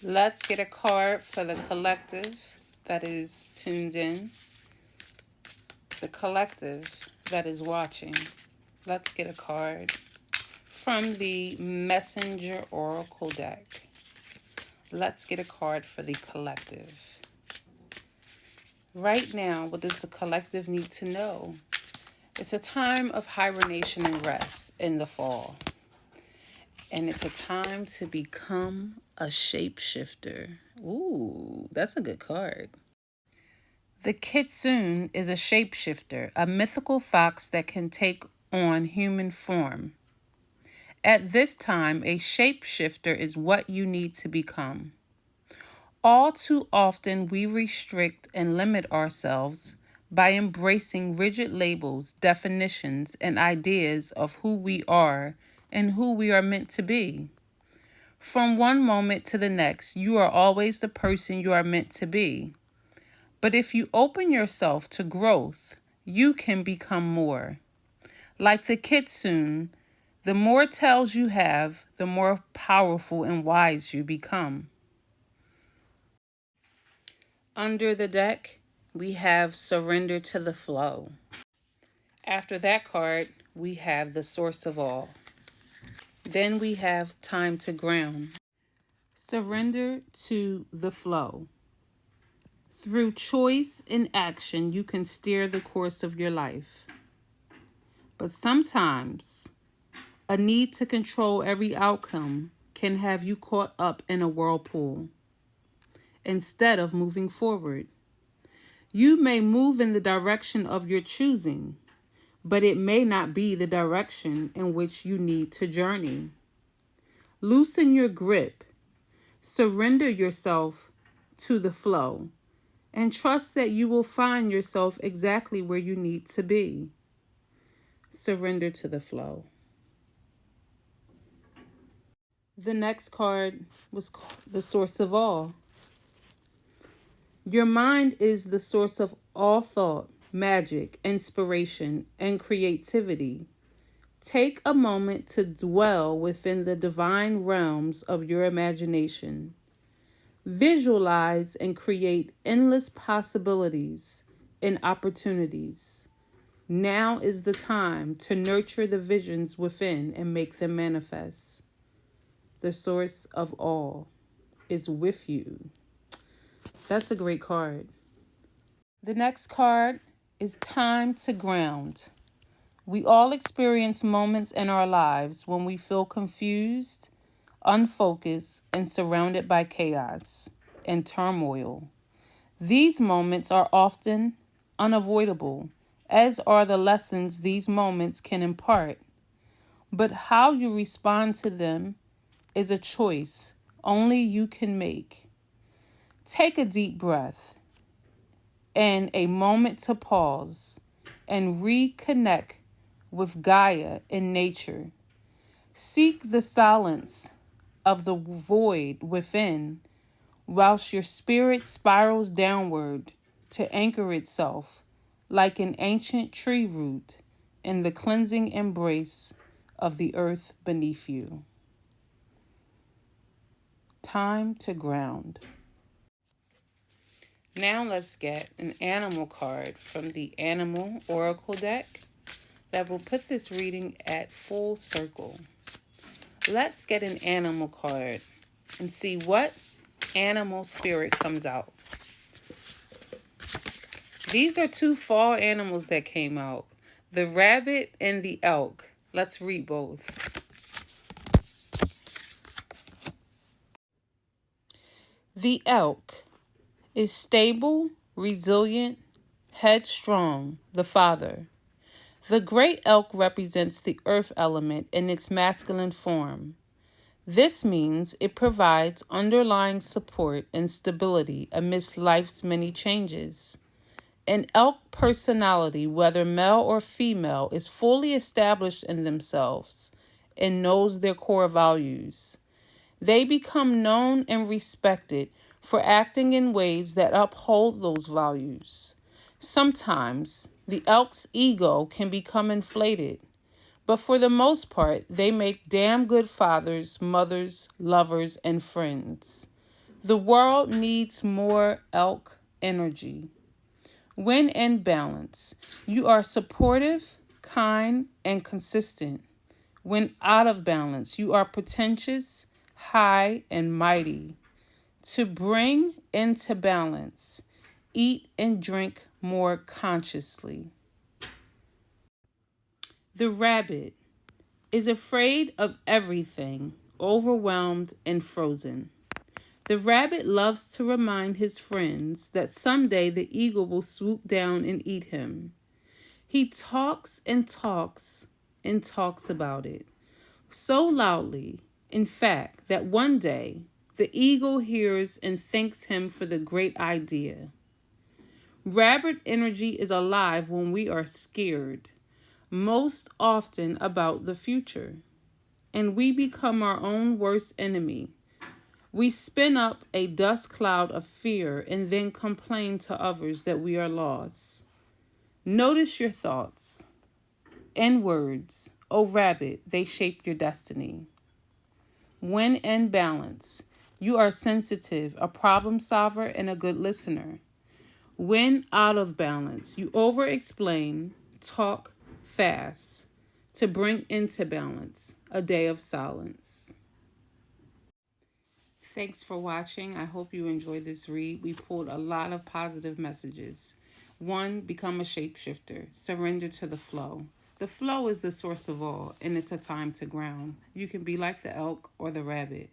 Let's get a card for the collective that is tuned in, the collective that is watching. Let's get a card from the Messenger Oracle deck. Let's get a card for the collective. Right now, what does the collective need to know? It's a time of hibernation and rest in the fall. And it's a time to become a shapeshifter. Ooh, that's a good card. The kitsune is a shapeshifter, a mythical fox that can take on human form. At this time, a shapeshifter is what you need to become. All too often, we restrict and limit ourselves by embracing rigid labels, definitions, and ideas of who we are and who we are meant to be. From one moment to the next, you are always the person you are meant to be. But if you open yourself to growth, you can become more. Like the kitsune, the more tails you have, the more powerful and wise you become. Under the deck, we have Surrender to the Flow. After that card, we have the Source of All. Then we have Time to Ground. Surrender to the flow. Through choice and action, you can steer the course of your life. But sometimes, a need to control every outcome can have you caught up in a whirlpool instead of moving forward. You may move in the direction of your choosing, but it may not be the direction in which you need to journey. Loosen your grip, surrender yourself to the flow, and trust that you will find yourself exactly where you need to be. Surrender to the flow. The next card was the Source of All. Your mind is the source of all thought, magic, inspiration, and creativity. Take a moment to dwell within the divine realms of your imagination. Visualize and create endless possibilities and opportunities. Now is the time to nurture the visions within and make them manifest. The source of all is with you. That's a great card. The next card is Time to Ground. We all experience moments in our lives when we feel confused, unfocused, and surrounded by chaos and turmoil. These moments are often unavoidable, as are the lessons these moments can impart. But how you respond to them is a choice only you can make. Take a deep breath and a moment to pause and reconnect with Gaia in nature. Seek the silence of the void within whilst your spirit spirals downward to anchor itself like an ancient tree root in the cleansing embrace of the earth beneath you. Time to ground. Now let's get an animal card from the Animal Oracle deck that will put this reading at full circle. Let's get an animal card and see what animal spirit comes out. These are two fall animals that came out, the rabbit and the elk. Let's read both. The elk is stable, resilient, headstrong, the father. The great elk represents the earth element in its masculine form. This means it provides underlying support and stability amidst life's many changes. An elk personality, whether male or female, is fully established in themselves and knows their core values. They become known and respected for acting in ways that uphold those values. Sometimes the elk's ego can become inflated, but for the most part, they make damn good fathers, mothers, lovers, and friends. The world needs more elk energy. When in balance, you are supportive, kind, and consistent. When out of balance, you are pretentious, high, and mighty. To bring into balance, eat and drink more consciously. The rabbit is afraid of everything, overwhelmed and frozen. The rabbit loves to remind his friends that someday the eagle will swoop down and eat him. He talks and talks and talks about it, so loudly, in fact, that one day the eagle hears and thanks him for the great idea. Rabbit energy is alive when we are scared, most often about the future, and we become our own worst enemy. We spin up a dust cloud of fear and then complain to others that we are lost. Notice your thoughts and words. O rabbit, they shape your destiny. When in balance, you are sensitive, a problem solver, and a good listener. When out of balance, you over explain, talk fast. To bring into balance, a day of silence. Thanks for watching. I hope you enjoyed this read. We pulled a lot of positive messages. 1, become a shapeshifter. Surrender to the flow. The flow is the source of all, and it's a time to ground. You can be like the elk or the rabbit.